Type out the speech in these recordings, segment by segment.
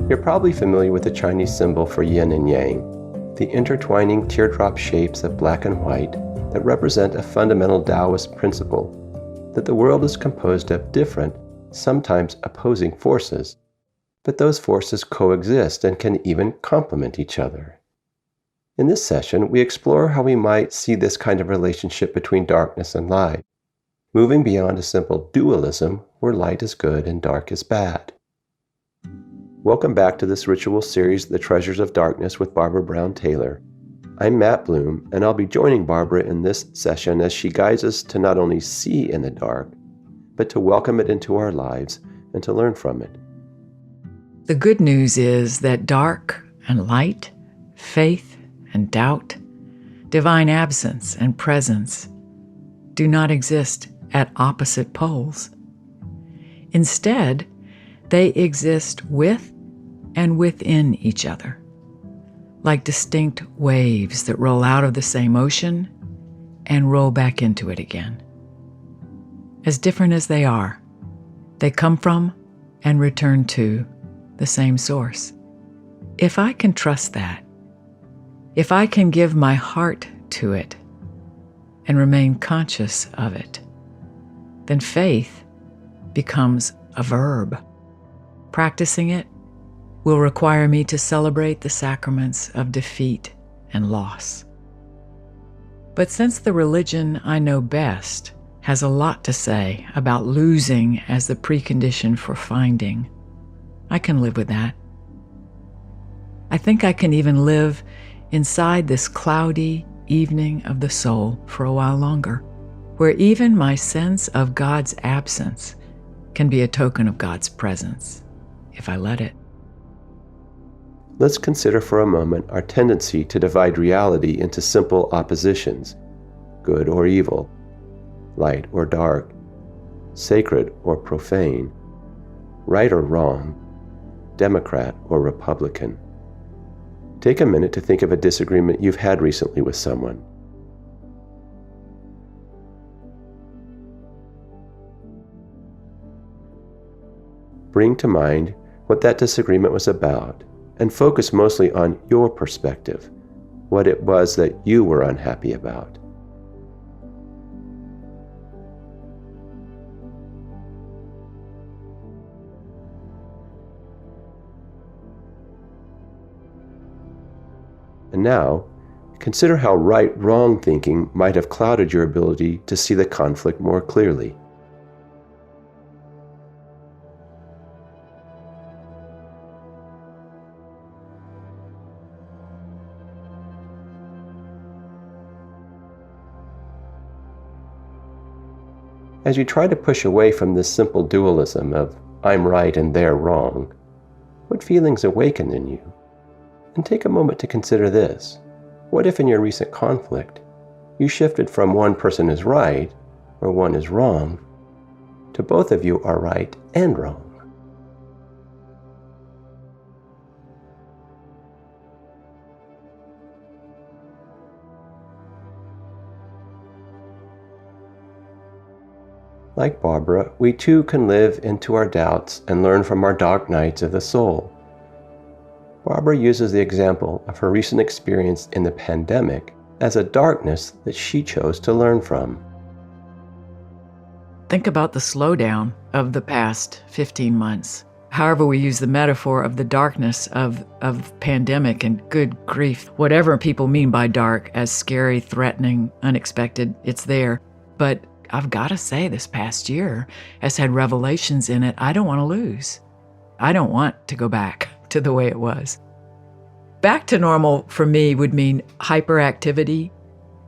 You're probably familiar with the Chinese symbol for yin and yang, the intertwining teardrop shapes of black and white that represent a fundamental Taoist principle that the world is composed of different, sometimes opposing forces, but those forces coexist and can even complement each other. In this session, we explore how we might see this kind of relationship between darkness and light, moving beyond a simple dualism where light is good and dark is bad. Welcome back to this ritual series, The Treasures of Darkness with Barbara Brown Taylor. I'm Matt Bloom, and I'll be joining Barbara in this session as she guides us to not only see in the dark, but to welcome it into our lives and to learn from it. The good news is that dark and light, faith and doubt, divine absence and presence do not exist at opposite poles. Instead, they exist with and within each other, like distinct waves that roll out of the same ocean and roll back into it again. As different as they are, they come from and return to the same source. If I can trust that, if I can give my heart to it and remain conscious of it, then faith becomes a verb. Practicing it will require me to celebrate the sacraments of defeat and loss. But since the religion I know best has a lot to say about losing as the precondition for finding, I can live with that. I think I can even live inside this cloudy evening of the soul for a while longer, where even my sense of God's absence can be a token of God's presence, if I let it. Let's consider for a moment our tendency to divide reality into simple oppositions, good or evil, light or dark, sacred or profane, right or wrong, Democrat or Republican. Take a minute to think of a disagreement you've had recently with someone. Bring to mind what that disagreement was about, and focus mostly on your perspective, what it was that you were unhappy about. And now, consider how right-wrong thinking might have clouded your ability to see the conflict more clearly. As you try to push away from this simple dualism of I'm right and they're wrong, what feelings awaken in you? And take a moment to consider this. What if in your recent conflict, you shifted from one person is right or one is wrong to both of you are right and wrong? Like Barbara, we too can live into our doubts and learn from our dark nights of the soul. Barbara uses the example of her recent experience in the pandemic as a darkness that she chose to learn from. Think about the slowdown of the past 15 months. However we use the metaphor of the darkness of pandemic, and good grief, whatever people mean by dark, as scary, threatening, unexpected, it's there. But I've got to say, this past year has had revelations in it I don't want to lose. I don't want to go back to the way it was. Back to normal for me would mean hyperactivity,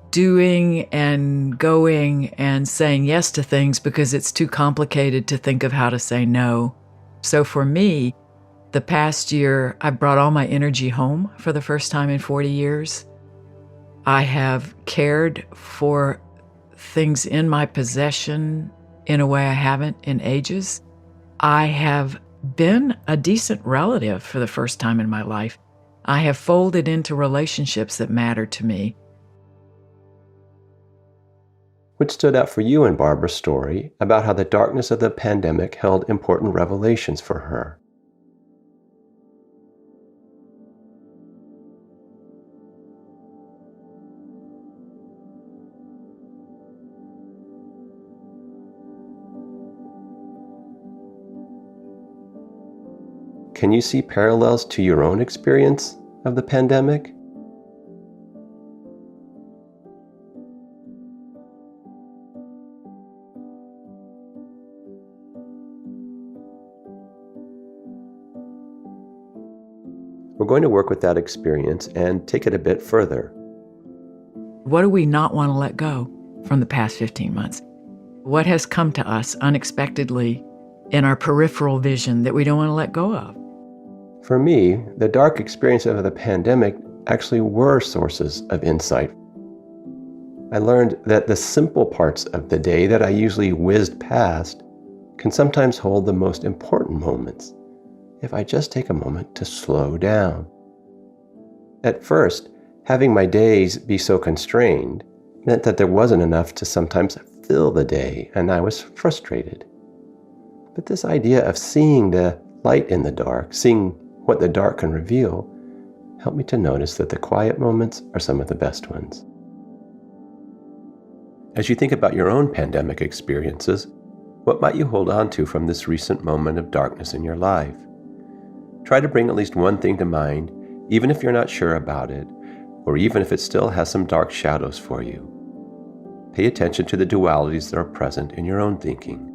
doing and going and saying yes to things because it's too complicated to think of how to say no. So for me, the past year, I brought all my energy home for the first time in 40 years. I have cared for things in my possession in a way I haven't in ages. I have been a decent relative for the first time in my life. I have folded into relationships that matter to me. What stood out for you in Barbara's story about how the darkness of the pandemic held important revelations for her? can you see parallels to your own experience of the pandemic? We're going to work with that experience and take it a bit further. What do we not want to let go from the past 15 months? What has come to us unexpectedly in our peripheral vision that we don't want to let go of? For me, the dark experience of the pandemic actually were sources of insight. I learned that the simple parts of the day that I usually whizzed past can sometimes hold the most important moments if I just take a moment to slow down. At first, having my days be so constrained meant that there wasn't enough to sometimes fill the day, and I was frustrated. But this idea of seeing the light in the dark, seeing what the dark can reveal, helped me to notice that the quiet moments are some of the best ones. As you think about your own pandemic experiences, what might you hold on to from this recent moment of darkness in your life? Try to bring at least one thing to mind, even if you're not sure about it, or even if it still has some dark shadows for you. Pay attention to the dualities that are present in your own thinking.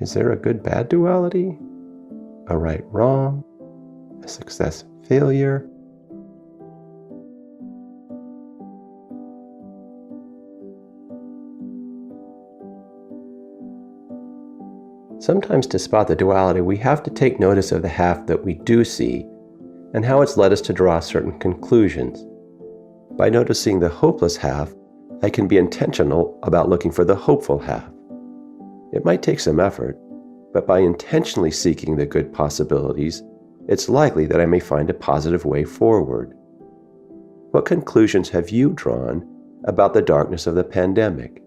Is there a good-bad duality? A right-wrong? A success-failure? Sometimes to spot the duality, we have to take notice of the half that we do see and how it's led us to draw certain conclusions. By noticing the hopeless half, I can be intentional about looking for the hopeful half. It might take some effort, but by intentionally seeking the good possibilities, it's likely that I may find a positive way forward. What conclusions have you drawn about the darkness of the pandemic?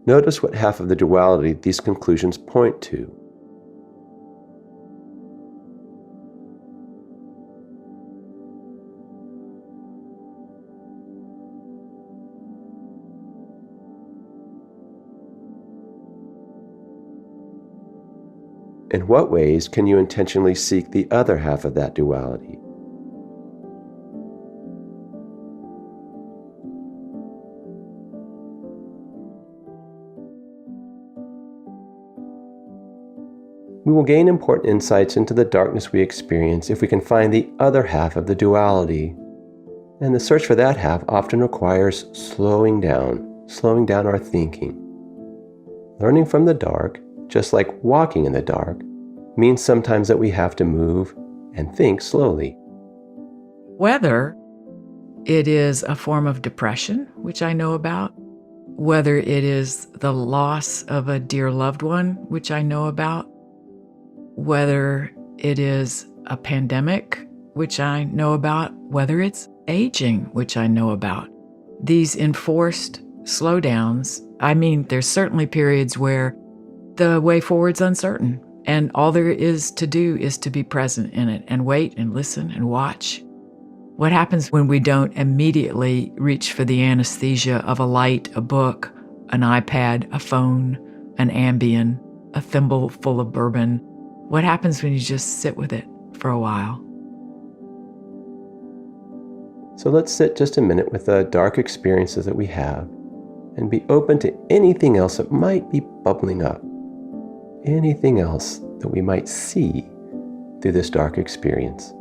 Notice what half of the duality these conclusions point to. In what ways can you intentionally seek the other half of that duality? We will gain important insights into the darkness we experience if we can find the other half of the duality. And the search for that half often requires slowing down our thinking. Learning from the dark, just like walking in the dark, means sometimes that we have to move and think slowly. Whether it is a form of depression, which I know about, whether it is the loss of a dear loved one, which I know about, whether it is a pandemic, which I know about, whether it's aging, which I know about. These enforced slowdowns, there's certainly periods where the way forward's uncertain, and all there is to do is to be present in it and wait and listen and watch. What happens when we don't immediately reach for the anesthesia of a light, a book, an iPad, a phone, an Ambien, a thimble full of bourbon? What happens when you just sit with it for a while? So let's sit just a minute with the dark experiences that we have and be open to anything else that might be bubbling up, anything else that we might see through this dark experience.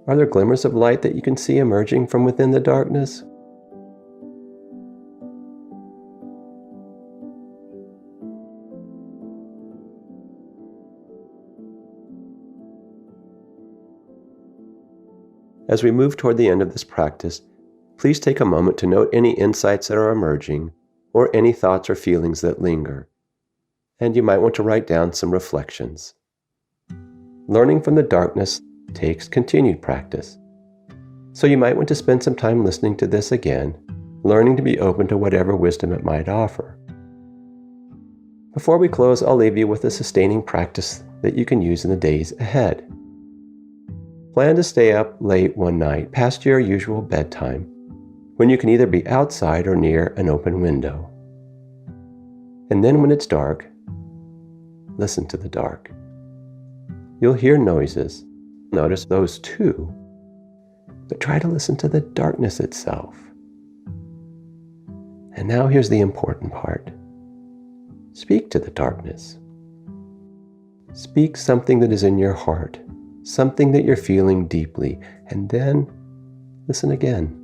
Are there glimmers of light that you can see emerging from within the darkness? As we move toward the end of this practice, Please take a moment to note any insights that are emerging or any thoughts or feelings that linger. And you might want to write down some reflections. Learning from the darkness takes continued practice. So you might want to spend some time listening to this again, learning to be open to whatever wisdom it might offer. Before we close, I'll leave you with a sustaining practice that you can use in the days ahead. Plan to stay up late one night past your usual bedtime, when you can either be outside or near an open window. And then when it's dark, listen to the dark. You'll hear noises. Notice those too. But try to listen to the darkness itself. And now here's the important part. Speak to the darkness. Speak something that is in your heart, something that you're feeling deeply, and then listen again.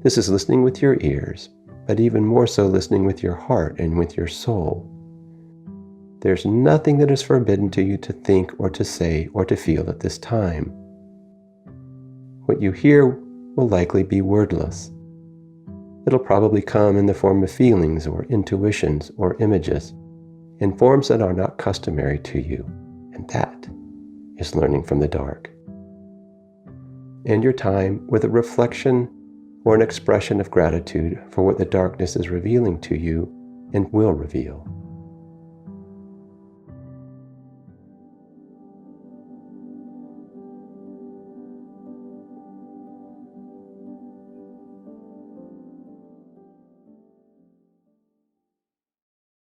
This is listening with your ears, but even more so listening with your heart and with your soul. There's nothing that is forbidden to you to think or to say or to feel at this time. What you hear will likely be wordless. It'll probably come in the form of feelings or intuitions or images, in forms that are not customary to you, and that is learning from the dark. End your time with a reflection or an expression of gratitude for what the darkness is revealing to you and will reveal.